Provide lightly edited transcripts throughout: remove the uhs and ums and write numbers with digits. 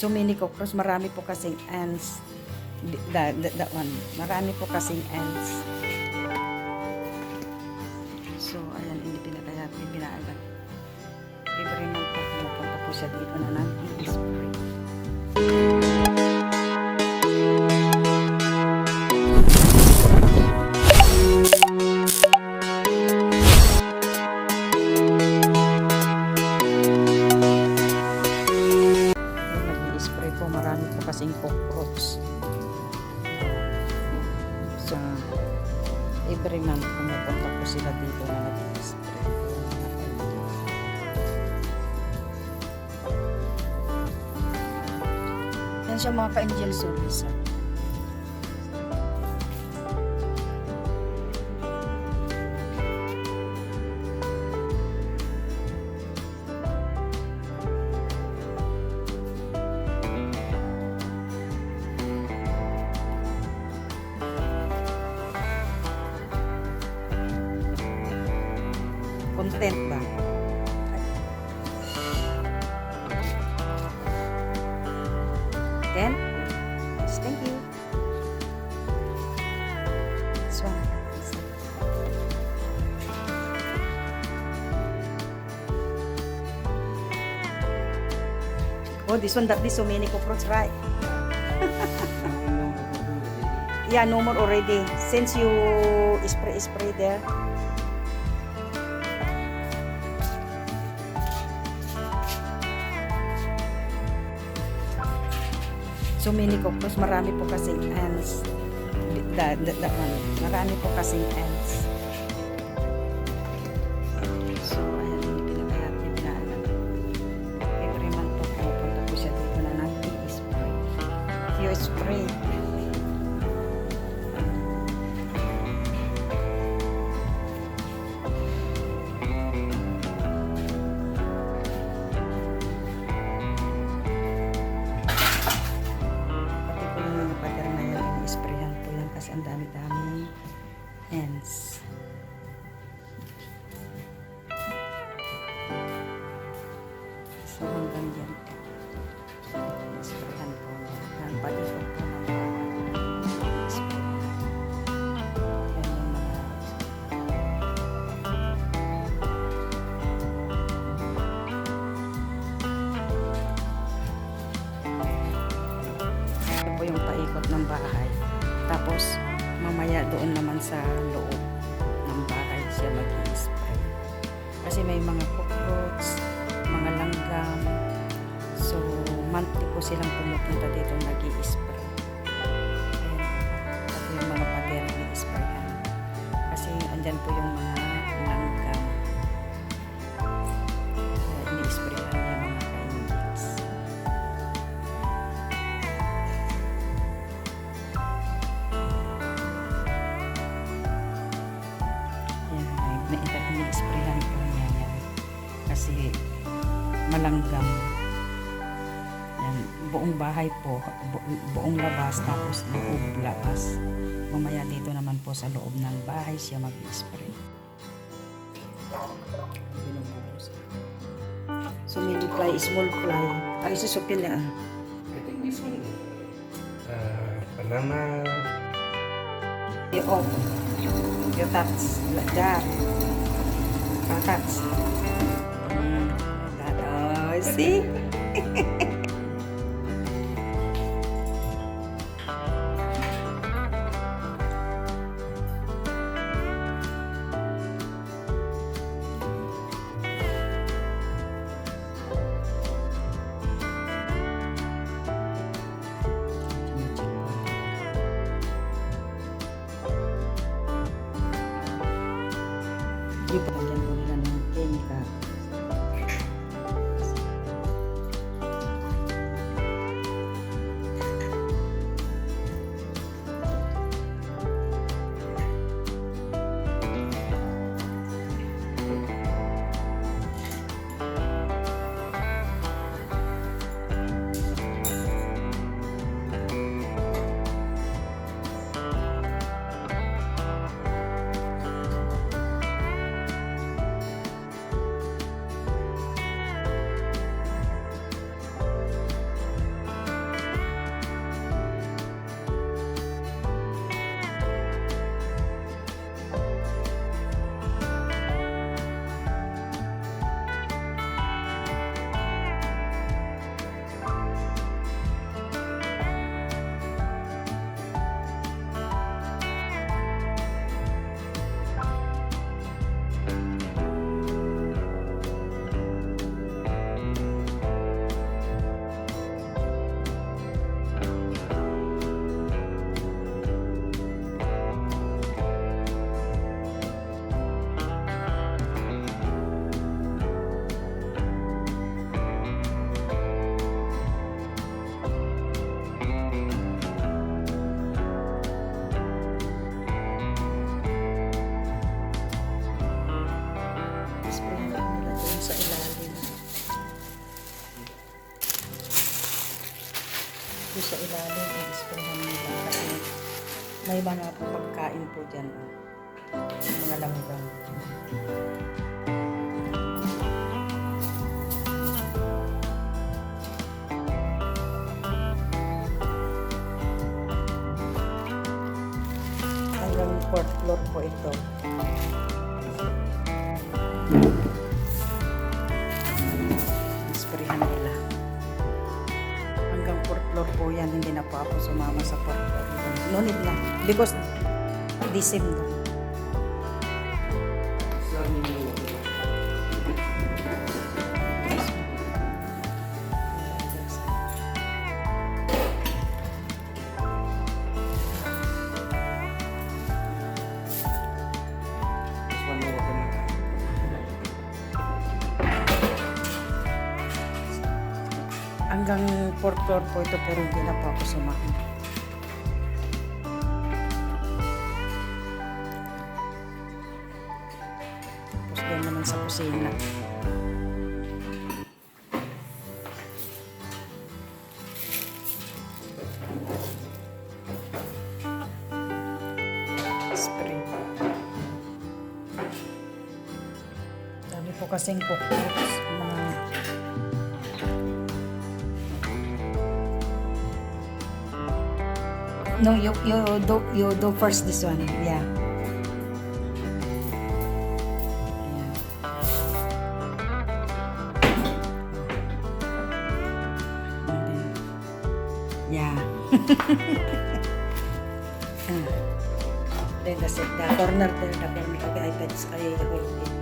So many cockroach, marami po kasing ants. That one, marami po kasing ants. So, ayan, hindi pinakaya, pinaalat. Every month po, pinapunta po siya dito na nag-i-spray. Nag-i-spray po, marami po kasing cockroach. So, every month pumupunta po sila dito na nag-i-spray. Yan siya mga ka-angel service. Content ba? Then, yes, thank you. This one. Oh, this one, that is so many cockroach, right? Yeah, no more already. Since you spray there. So many cockroach, marami po kasing ants. That one, marami po kasing ants. So, ayan, hindi pinaalam. Every month po, pupunta po siya dito na nag-i-spray. You spray. Kasi ang dami-dami ants. So hanggang dyan po. Sprayan po. Ang palikot po ng mga spray. Yan yung mga ito po yung paikot ng bahay. Tapos, mamaya doon naman sa loob ng bahay siya mag-i-spray. Kasi may mga cockroach, mga langgam. So, monthly po silang pumupunta dito nag-i-spray. Ayan. At yung mga pader i-sprayan. Kasi andyan po yung mga langgam. Kaya ini-sprayan yung mga ka-angels. Ini-sprayan po niya yan kasi malanggam yan, buong bahay po, buong labas, tapos loob labas. Mamaya dito naman po sa loob ng bahay siya mag-spray. So many fly, small fly. Ay, susupin na. I think this one, banana. You off. You touch like that. Touch. That, oh, see? Di ba dyan po nila ng chemical? Doon sa ilalim, i-sprayhan nila kasi may mga pagkain po dyan. Yung mga langgam. Hanggang 4th floor po ito. Isprayan nila. Hanggang 4th floor po yan. Hindi na po ako sumama sa 4th floor. No need na. Because December. Hanggang 4th floor po ito pero hindi na po ako sumama. Tapos doon naman sa kusina. Spray. Dami po kasing cockroach. Mga no, you do first this one. Yeah. Yeah. Then that's it. The corner there, the corner. Okay, I hold it.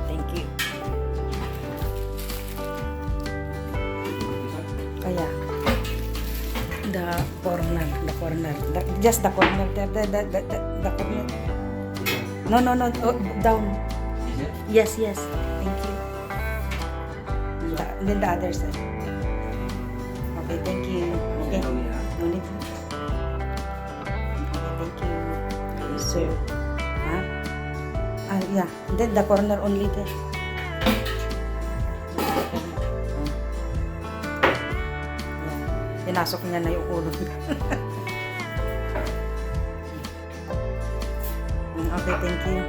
Thank you. Kaya, the corner, just the corner there, the corner. No, oh, down. Yes, thank you. Then the other side. Okay, thank you. Okay, no need. Okay, thank you. So, yeah, then the corner only there. Pinasok niya na yung ulo. Okay, thank you.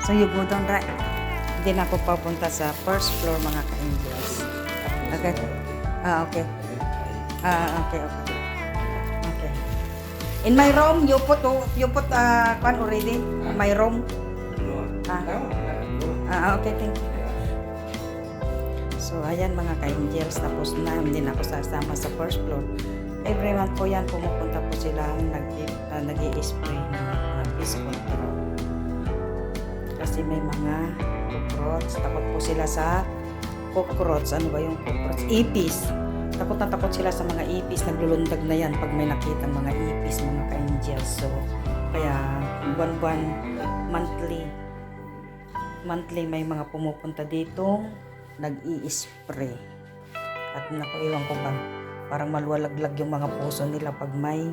So you go down right. Hindi na ako papunta sa first floor mga ka-angels. Okay. Okay. Okay. In my room, you put one already. In my room. Okay, thank you. So, ayan mga ka-angels, tapos na, hindi na ako sasama sa first floor. Every month po yan, pumupunta po sila nag-i-spray ng pest control. Kasi may mga cockroach. Takot po sila sa cockroach. Ano ba yung cockroach? Ipis. Takot na takot sila sa mga ipis. Naglulundag na yan pag may nakita mga ipis, mga ka-angels. So, kaya buwan-buwan, monthly may mga pumupunta dito nag-i-spray. At naku, iwan ko ba, parang maluwalaglag yung mga puso nila pag may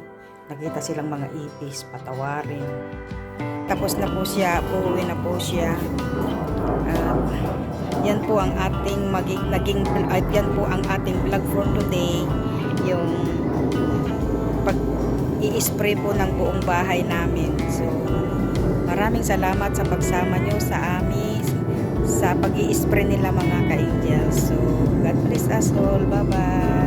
nakita silang mga ipis, patawarin. Tapos na po siya, uuwi na po siya. Yan po ang ating yan po ang ating vlog for today. Yung pag-i-spray po ng buong bahay namin. So, maraming salamat sa pagsama nyo sa amin sa pag-i-spray nila mga ka-angels. So, God bless us all. Bye-bye.